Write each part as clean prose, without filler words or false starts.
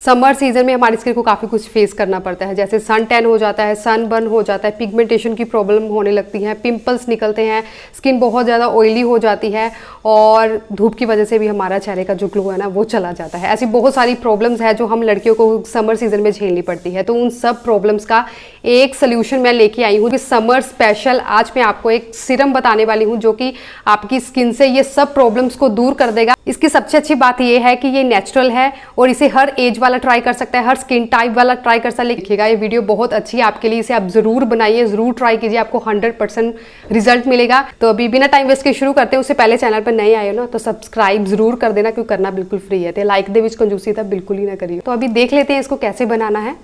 Summer season में हमारी skin को काफ़ी कुछ फेस करना पड़ता है, जैसे सन टैन हो जाता है, सन बर्न हो जाता है, पिगमेंटेशन की प्रॉब्लम होने लगती है, पिंपल्स निकलते हैं, स्किन बहुत ज़्यादा ऑयली हो जाती है और धूप की वजह से भी हमारा चेहरे का जो ग्लो है ना वो चला जाता है। ऐसी बहुत सारी प्रॉब्लम्स है जो हम लड़कियों को समर सीजन में झेलनी पड़ती है। तो उन सब प्रॉब्लम्स का एक सोल्यूशन मैं लेके आई हूँ कि समर स्पेशल आज मैं आपको एक सीरम बताने वाली हूँ जो कि आपकी स्किन से ये सब प्रॉब्लम्स को दूर कर देगा। इसकी सबसे अच्छी बात ये है कि ये नेचुरल है और इसे हर एज वाला ट्राई कर सकता है, हर स्किन टाइप वाला ट्राई कर सकता है। लिखिएगा, ये वीडियो बहुत अच्छी है आपके लिए, इसे आप जरूर बनाइए, जरूर ट्राई कीजिए, आपको 100% रिजल्ट मिलेगा। तो अभी बिना टाइम वेस्ट के शुरू करते हैं। उससे पहले चैनल पर नए आए हो ना तो सब्सक्राइब जरूर कर देना, क्योंकि करना बिल्कुल फ्री है। लाइक दे विच कंजूसी था बिल्कुल ही ना करिए। तो अभी देख लेते हैं इसको कैसे बनाना है।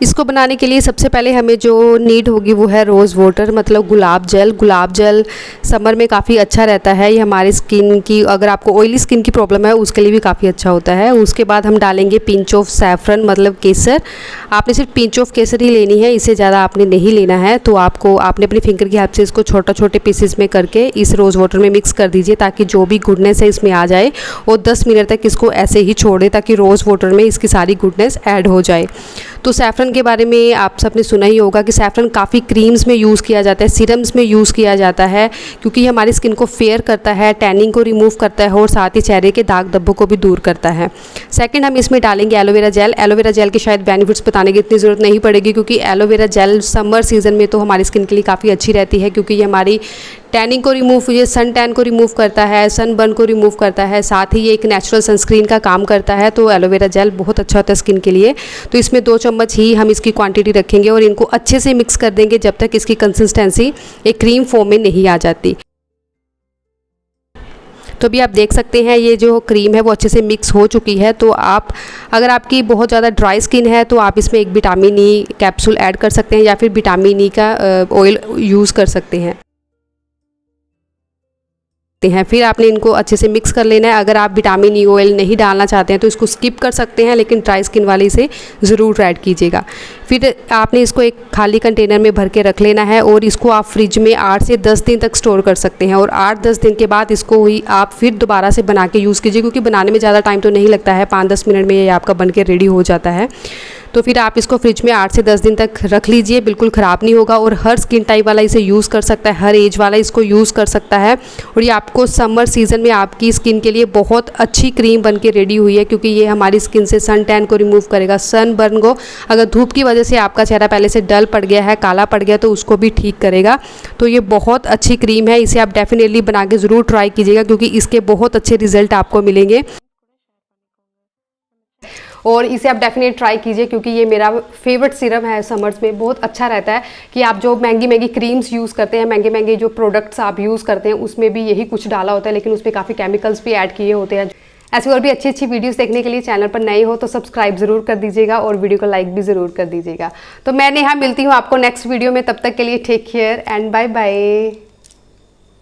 इसको बनाने के लिए सबसे पहले हमें जो नीड होगी वो है रोज़ वाटर, मतलब गुलाब जल। गुलाब जल समर में काफ़ी अच्छा रहता है, ये हमारी स्किन की, अगर आपको ऑयली स्किन की प्रॉब्लम है उसके लिए भी काफ़ी अच्छा होता है। उसके बाद हम डालेंगे पिंच ऑफ सैफरन, मतलब केसर। आपने सिर्फ पिंच ऑफ केसर ही लेनी है, इससे ज़्यादा आपने नहीं लेना है। तो आपने अपनी फिंगर की हेल्प से इसको छोटे छोटे पीसेस में करके इस रोज़ वाटर में मिक्स कर दीजिए, ताकि जो भी गुडनेस है इसमें आ जाए, और 10 मिनट तक इसको ऐसे ही छोड़ दें ताकि रोज़ वाटर में इसकी सारी गुडनेस ऐड हो जाए। तो सैफरन के बारे में आप सबने सुना ही होगा कि सैफरन काफ़ी क्रीम्स में यूज़ किया जाता है, सीरम्स में यूज़ किया जाता है, क्योंकि ये हमारी स्किन को फेयर करता है, टैनिंग को रिमूव करता है और साथ ही चेहरे के दाग धब्बों को भी दूर करता है। सेकंड, हम इसमें डालेंगे एलोवेरा जेल। एलोवेरा जेल के शायद बेनिफिट्स बताने की इतनी ज़रूरत नहीं पड़ेगी, क्योंकि एलोवेरा जेल समर सीजन में तो हमारी स्किन के लिए काफ़ी अच्छी रहती है, क्योंकि ये हमारी टैनिंग को रिमूव, ये सन टैन को रिमूव करता है, सन बर्न को रिमूव करता है, साथ ही ये एक नेचुरल सनस्क्रीन का काम करता है। तो एलोवेरा जेल बहुत अच्छा होता है स्किन के लिए। तो इसमें 2 चम्मच ही हम इसकी क्वांटिटी रखेंगे और इनको अच्छे से मिक्स कर देंगे जब तक इसकी कंसिस्टेंसी एक क्रीम फॉर्म में नहीं आ जाती। तो अभी आप देख सकते हैं ये जो क्रीम है वो अच्छे से मिक्स हो चुकी है। तो अगर आपकी बहुत ज़्यादा ड्राई स्किन है तो आप इसमें एक विटामिन ई कैप्सूल ऐड कर सकते हैं, या फिर विटामिन ई का ऑयल यूज़ कर सकते हैं। फिर आपने इनको अच्छे से मिक्स कर लेना है। अगर आप विटामिन ई ऑयल नहीं डालना चाहते हैं तो इसको स्किप कर सकते हैं, लेकिन ड्राई स्किन वाले इसे ज़रूर ऐड कीजिएगा। फिर आपने इसको एक खाली कंटेनर में भर के रख लेना है और इसको आप फ्रिज में 8 से 10 दिन तक स्टोर कर सकते हैं। और 8-10 दिन के बाद इसको ही आप फिर दोबारा से बना के यूज़ कीजिए, क्योंकि बनाने में ज़्यादा टाइम तो नहीं लगता है, 5-10 मिनट में ये आपका बन के रेडी हो जाता है। तो फिर आप इसको फ्रिज में 8 से 10 दिन तक रख लीजिए, बिल्कुल ख़राब नहीं होगा। और हर स्किन टाइप वाला इसे यूज़ कर सकता है, हर एज वाला इसको यूज़ कर सकता है। और ये आपको समर सीज़न में आपकी स्किन के लिए बहुत अच्छी क्रीम बन के रेडी हुई है, क्योंकि ये हमारी स्किन से सन टैन को रिमूव करेगा, सन बर्न को, अगर धूप की वजह से आपका चेहरा पहले से डल पड़ गया है, काला पड़ गया, तो उसको भी ठीक करेगा। तो ये बहुत अच्छी क्रीम है, इसे आप डेफिनेटली बना के ज़रूर ट्राई कीजिएगा, क्योंकि इसके बहुत अच्छे रिजल्ट आपको मिलेंगे। और इसे आप डेफिनेट ट्राई कीजिए, क्योंकि ये मेरा फेवरेट सीरम है समर्स में। बहुत अच्छा रहता है कि आप जो महंगी क्रीम्स यूज़ करते हैं, महंगे जो प्रोडक्ट्स आप यूज़ करते हैं, उसमें भी यही कुछ डाला होता है, लेकिन उसमें काफ़ी केमिकल्स भी ऐड किए होते हैं। ऐसी और भी अच्छी वीडियोस देखने के लिए चैनल पर नए हो तो सब्सक्राइब जरूर कर दीजिएगा और वीडियो को लाइक भी ज़रूर कर दीजिएगा। तो मैं नेहा मिलती हूँ आपको नेक्स्ट वीडियो में, तब तक के लिए take care and bye bye.